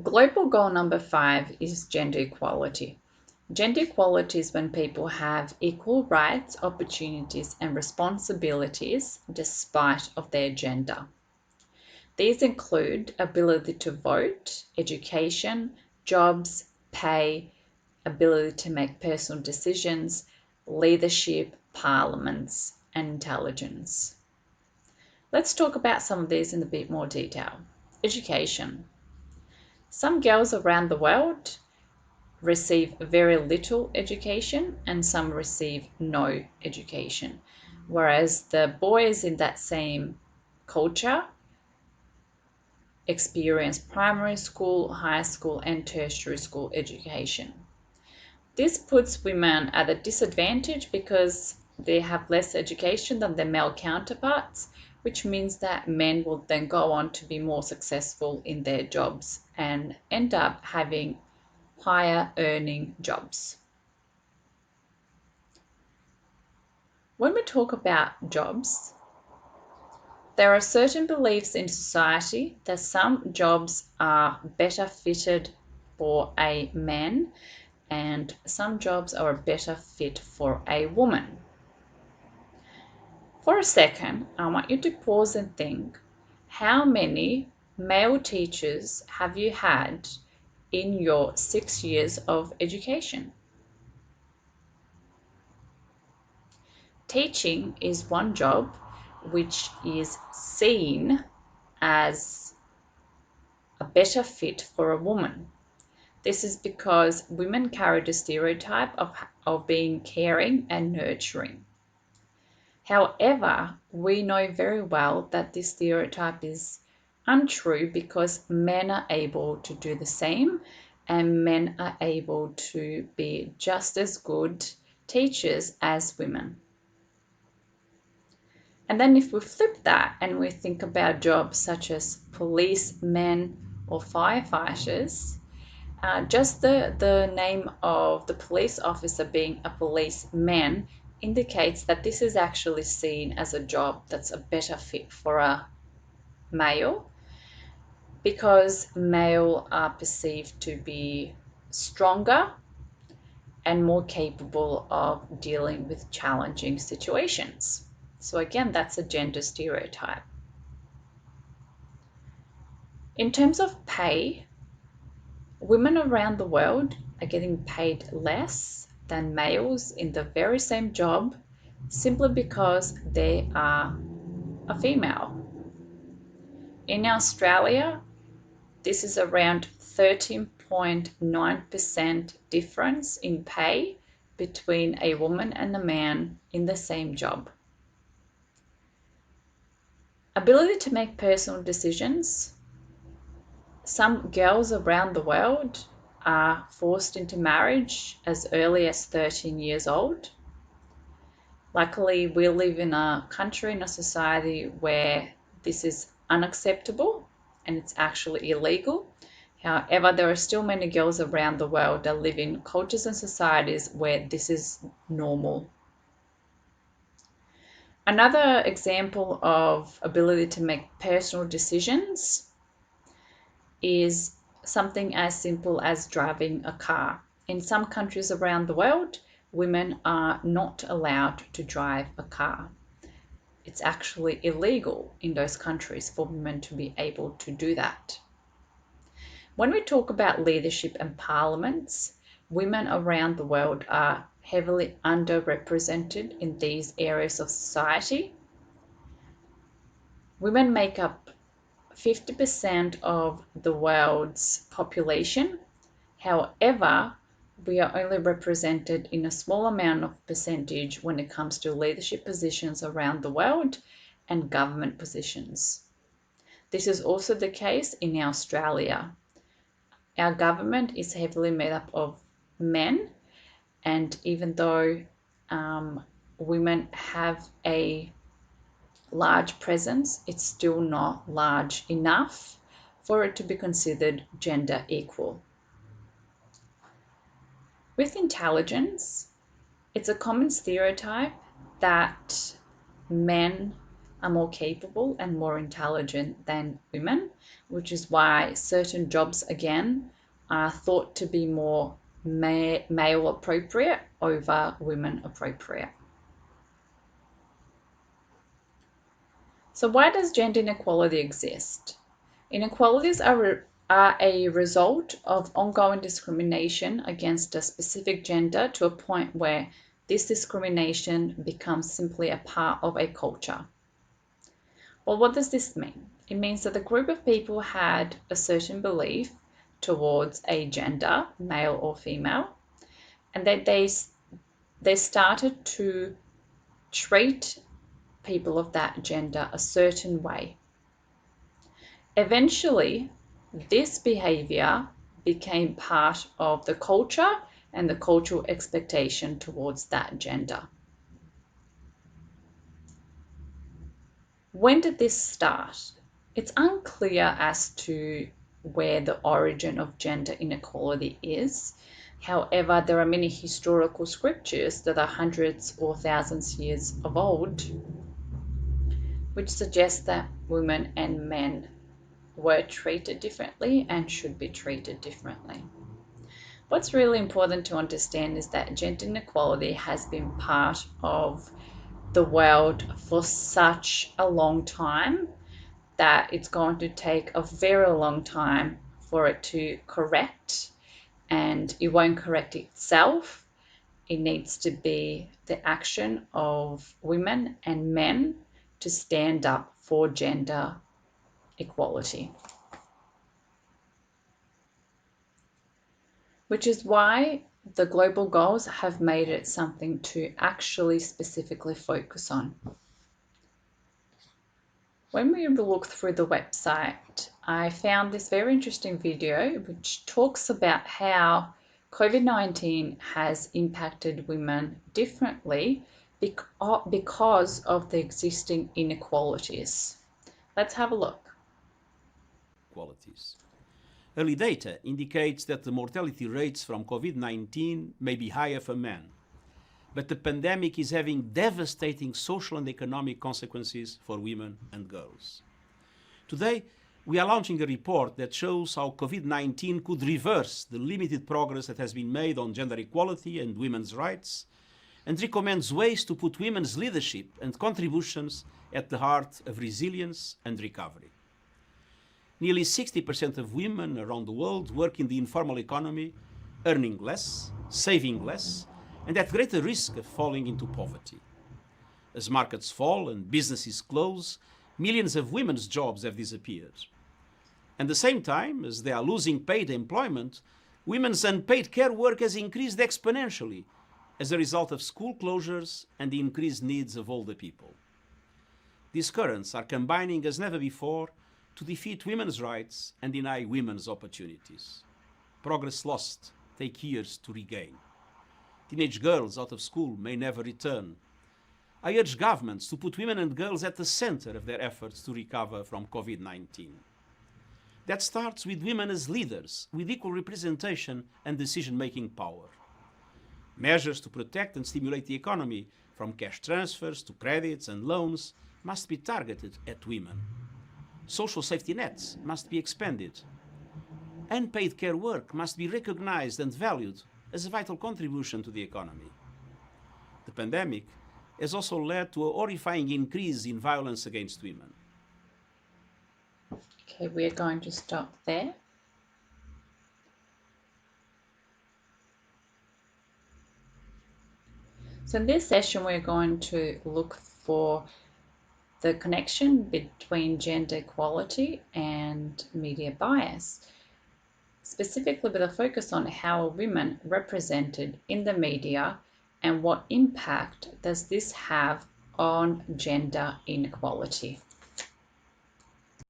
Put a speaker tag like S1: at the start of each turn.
S1: Global goal number 5 is gender equality. Gender equality is when people have equal rights, opportunities, and responsibilities despite of their gender. These include ability to vote, education, jobs, pay, ability to make personal decisions, leadership, parliaments, and intelligence. Let's talk about some of these in a bit more detail. Education. Some girls around the world receive very little education and some receive no education, whereas the boys in that same culture experience primary school, high school, and tertiary school education. This puts women at a disadvantage because they have less education than their male counterparts, which means that men will then go on to be more successful in their jobs and end up having higher earning jobs. When we talk about jobs, there are certain beliefs in society that some jobs are better fitted for a man and some jobs are a better fit for a woman. For a second, I want you to pause and think, how many male teachers have you had in your 6 years of education? Teaching is one job which is seen as a better fit for a woman. This is because women carry the stereotype of being caring and nurturing. However, we know very well that this stereotype is untrue because men are able to do the same and men are able to be just as good teachers as women. And then if we flip that and we think about jobs such as policemen or firefighters, just the name of the police officer being a policeman indicates that this is actually seen as a job that's a better fit for a male because male are perceived to be stronger and more capable of dealing with challenging situations. So again, that's a gender stereotype. In terms of pay, women around the world are getting paid less than males in the very same job simply because they are a female. In Australia, this is around 13.9% difference in pay between a woman and a man in the same job. Ability to make personal decisions. Some girls around the world are forced into marriage as early as 13 years old. Luckily, we live in a country, in a society where this is unacceptable and it's actually illegal. However, there are still many girls around the world that live in cultures and societies where this is normal. Another example of ability to make personal decisions is something as simple as driving a car. In some countries around the world, women are not allowed to drive a car. It's actually illegal in those countries for women to be able to do that. When we talk about leadership and parliaments, women around the world are heavily underrepresented in these areas of society. Women make up 50% of the world's population. However, we are only represented in a small amount of percentage when it comes to leadership positions around the world and government positions. This is also the case in Australia. Our government is heavily made up of men, and even though women have a large presence, it's still not large enough for it to be considered gender equal. With intelligence, it's a common stereotype that men are more capable and more intelligent than women, which is why certain jobs, again, are thought to be more male appropriate over women appropriate. So why does gender inequality exist? Inequalities are a result of ongoing discrimination against a specific gender to a point where this discrimination becomes simply a part of a culture. Well, what does this mean? It means that a group of people had a certain belief towards a gender, male or female, and that they started to treat people of that gender a certain way. Eventually, this behavior became part of the culture and the cultural expectation towards that gender. When did this start? It's unclear as to where the origin of gender inequality is. However, there are many historical scriptures that are hundreds or thousands years of old, which suggest that women and men were treated differently and should be treated differently. What's really important to understand is that gender inequality has been part of the world for such a long time that it's going to take a very long time for it to correct, and it won't correct itself. It needs to be the action of women and men to stand up for gender equality. Which is why the global goals have made it something to actually specifically focus on. When we look through the website, I found this very interesting video which talks about how COVID-19 has impacted women differently because of the existing inequalities. Let's have a look.
S2: Qualities. Early data indicates that the mortality rates from COVID-19 may be higher for men, but the pandemic is having devastating social and economic consequences for women and girls. Today, we are launching a report that shows how COVID-19 could reverse the limited progress that has been made on gender equality and women's rights, and recommends ways to put women's leadership and contributions at the heart of resilience and recovery. Nearly 60% of women around the world work in the informal economy, earning less, saving less, and at greater risk of falling into poverty. As markets fall and businesses close, millions of women's jobs have disappeared. At the same time, as they are losing paid employment, women's unpaid care work has increased exponentially as a result of school closures and the increased needs of older people. These currents are combining as never before to defeat women's rights and deny women's opportunities. Progress lost take years to regain. Teenage girls out of school may never return. I urge governments to put women and girls at the center of their efforts to recover from COVID-19. That starts with women as leaders, with equal representation and decision-making power. Measures to protect and stimulate the economy, from cash transfers to credits and loans, must be targeted at women. Social safety nets must be expanded. Unpaid care work must be recognized and valued as a vital contribution to the economy. The pandemic has also led to a horrifying increase in violence against women.
S1: Okay, we're going to stop there. So in this session, we're going to look for the connection between gender equality and media bias, specifically with a focus on how are women represented in the media and what impact does this have on gender inequality.